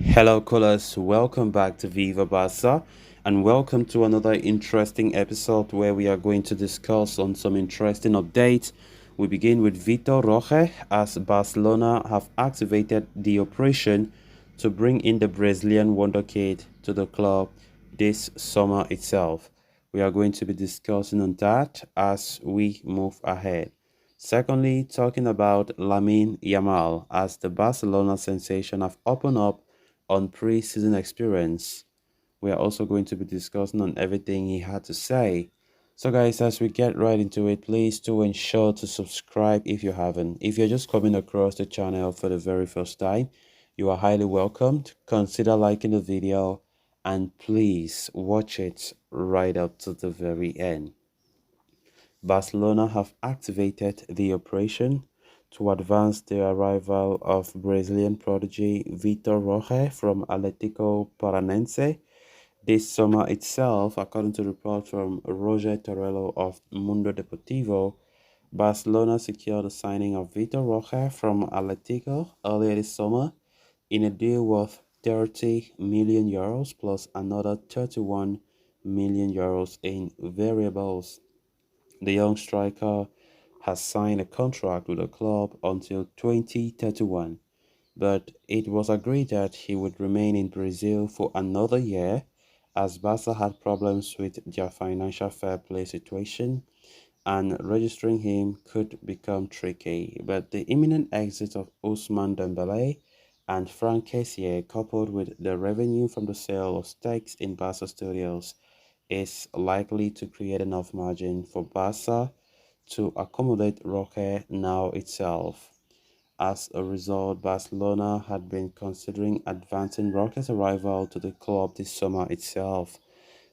Hello, callers. Welcome back to Viva Barca, and welcome to another interesting episode where we are going to discuss on some interesting updates. We begin with Vitor Roque as Barcelona have activated the operation to bring in the Brazilian wonderkid to the club this summer itself. We are going to be discussing on that as we move ahead. Secondly, talking about Lamine Yamal as the Barcelona sensation have opened up on pre-season experience. We are also going to be discussing on everything he had to say. So guys, as we get right into it, please do ensure to subscribe if you haven't. If you're just coming across the channel for the very first time, you are highly welcomed. Consider liking the video and please watch it right up to the very end. Barcelona have activated the operation to advance the arrival of Brazilian prodigy Vitor Roque from Atlético Paranense this summer itself, according to reports from Roger Torello of Mundo Deportivo. Barcelona secured the signing of Vitor Roque from Atletico earlier this summer in a deal worth 30 million euros plus another 31 million euros in variables. The young striker has signed a contract with the club until 2031, but it was agreed that he would remain in Brazil for another year as Barca had problems with their financial fair play situation and registering him could become tricky. But the imminent exit of Ousmane Dembele and Frank Kessié, coupled with the revenue from the sale of stakes in Barca Studios, is likely to create enough margin for Barca to accommodate Roque now itself. As a result, Barcelona had been considering advancing Roque's arrival to the club this summer itself.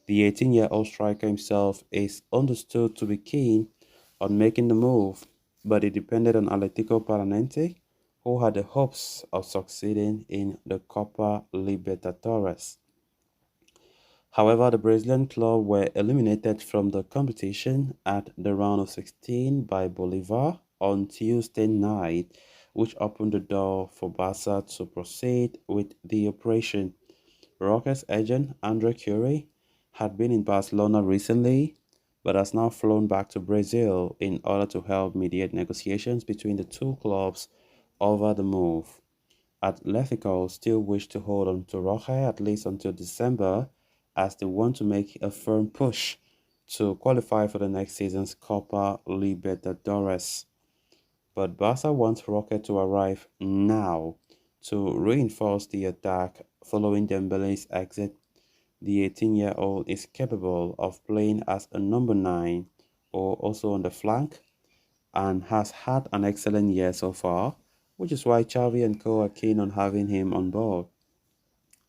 The 18-year-old striker himself is understood to be keen on making the move, but it depended on Atlético Paranense, who had the hopes of succeeding in the Copa Libertadores. However, the Brazilian club were eliminated from the competition at the round of 16 by Bolívar on Tuesday night, which opened the door for Barca to proceed with the operation. Rockets agent Andre Curie had been in Barcelona recently, but has now flown back to Brazil in order to help mediate negotiations between the two clubs over the move. Atletico still wish to hold on to Roque at least until December as they want to make a firm push to qualify for the next season's Copa Libertadores. But Barca wants Roque to arrive now to reinforce the attack following Dembele's exit. The 18-year-old is capable of playing as a number 9 or also on the flank and has had an excellent year so far, which is why Xavi and co are keen on having him on board.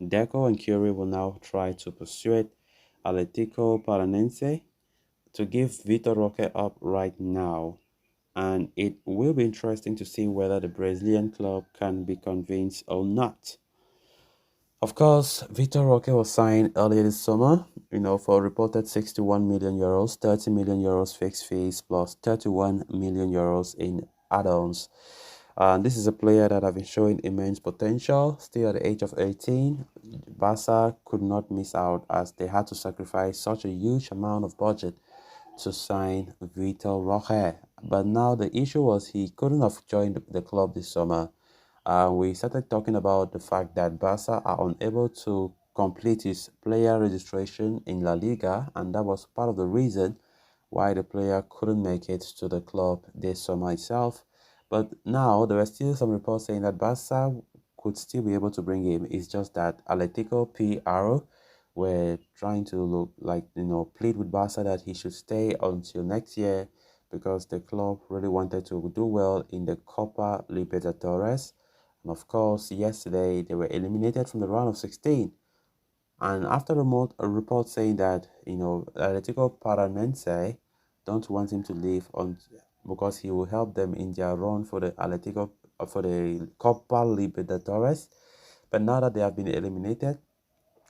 Deco and Curie will now try to persuade Atlético Paranense to give Vitor Roque up right now, and it will be interesting to see whether the Brazilian club can be convinced or not. Of course, Vitor Roque was signed earlier this summer, for a reported 61 million euros, 30 million euros fixed fees plus 31 million euros in add-ons. And this is a player that have been showing immense potential. Still at the age of 18, Barca could not miss out as they had to sacrifice such a huge amount of budget to sign Vitor Roque. But now the issue was he couldn't have joined the club this summer. We started talking about the fact that Barca are unable to complete his player registration in La Liga, and that was part of the reason why the player couldn't make it to the club this summer itself. But now there were still some reports saying that Barca could still be able to bring him. It's just that Atletico PR were trying to plead with Barca that he should stay until next year because the club really wanted to do well in the Copa Libertadores. And of course, yesterday they were eliminated from the round of 16. And after a report saying that, Atletico Paranense don't want him to leave on because he will help them in their run for the for the Copa Libertadores. But now that they have been eliminated,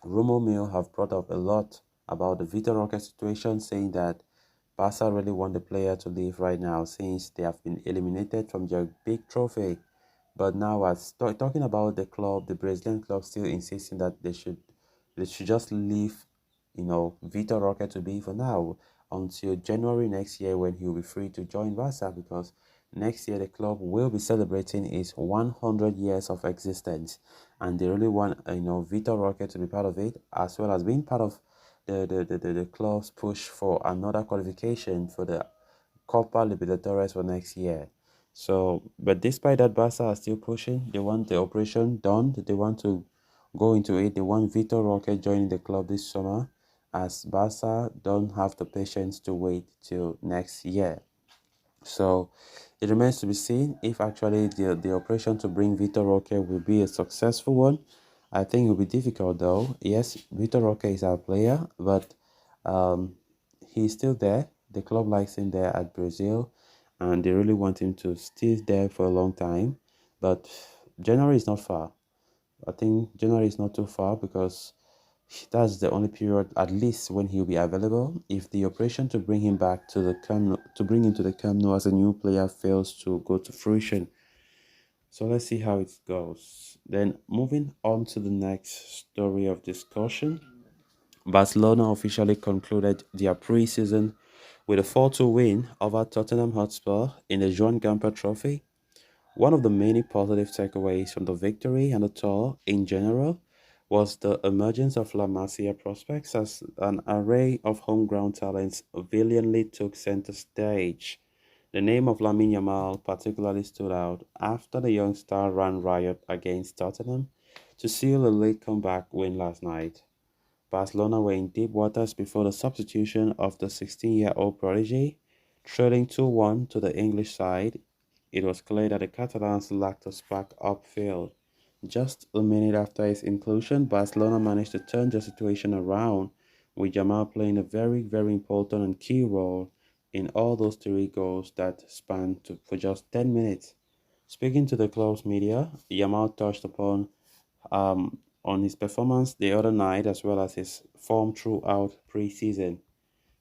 rumor mill have brought up a lot about the Vitor Roque situation, saying that Barca really want the player to leave right now since they have been eliminated from their big trophy But now, as talking about the club, the Brazilian club still insisting that they should just leave, Vitor Roque to be for now until January next year when he will be free to join Barca, because next year the club will be celebrating its 100 years of existence, and they really want Vitor Roque to be part of it, as well as being part of the club's push for another qualification for the Copa Libertadores for next year. So, but despite that, Barca are still pushing. They want the operation done. They want to go into it. They want Vitor Roque joining the club this summer, as Barca don't have the patience to wait till next year. So it remains to be seen if actually the operation to bring Vitor Roque will be a successful one. I think it will be difficult though. Yes, Vitor Roque is our player, but um, he's still there. The club likes him there at Brazil, and they really want him to stay there for a long time. But January is not far. I think January is not too far, because that's the only period, at least, when he'll be available. If the operation to bring him back to the to bring him to the Camp Nou as a new player fails to go to fruition. So let's see how it goes. Then moving on to the next story of discussion. Barcelona officially concluded their pre-season with a 4-2 win over Tottenham Hotspur in the Joan Gamper Trophy. One of the many positive takeaways from the victory and the tour in general was the emergence of La Masia prospects, as an array of home-ground talents valiantly took center stage. The name of Lamine Yamal particularly stood out after the young star ran riot against Tottenham to seal a late comeback win last night. Barcelona were in deep waters before the substitution of the 16-year-old prodigy, trailing 2-1 to the English side. It was clear that the Catalans lacked a spark upfield. Just a minute after his inclusion, Barcelona managed to turn the situation around, with Yamal playing a very, very important and key role in all those three goals that spanned for just 10 minutes. Speaking to the club's media, Yamal touched upon on his performance the other night, as well as his form throughout preseason.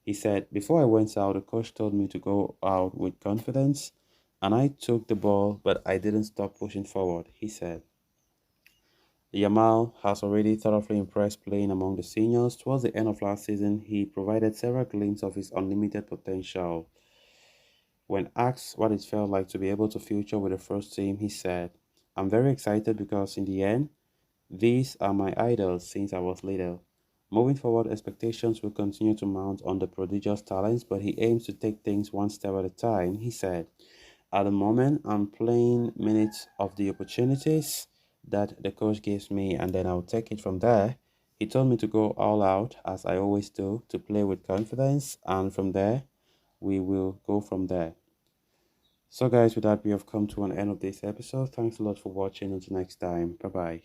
He said, "Before I went out, the coach told me to go out with confidence, and I took the ball, but I didn't stop pushing forward," he said. Yamal has already thoroughly impressed playing among the seniors. Towards the end of last season, he provided several glimpses of his unlimited potential. When asked what it felt like to be able to feature with the first team, he said, "I'm very excited because in the end, these are my idols since I was little. Moving forward, expectations will continue to mount on the prodigious talents, but he aims to take things one step at a time," he said. "At the moment, I'm playing minutes of the opportunities that the coach gives me, and then I'll take it from there. He told me to go all out, as I always do, to play with confidence, and from there, we will go from there." So guys, with that, we have come to an end of this episode. Thanks a lot for watching. Until next time. Bye bye.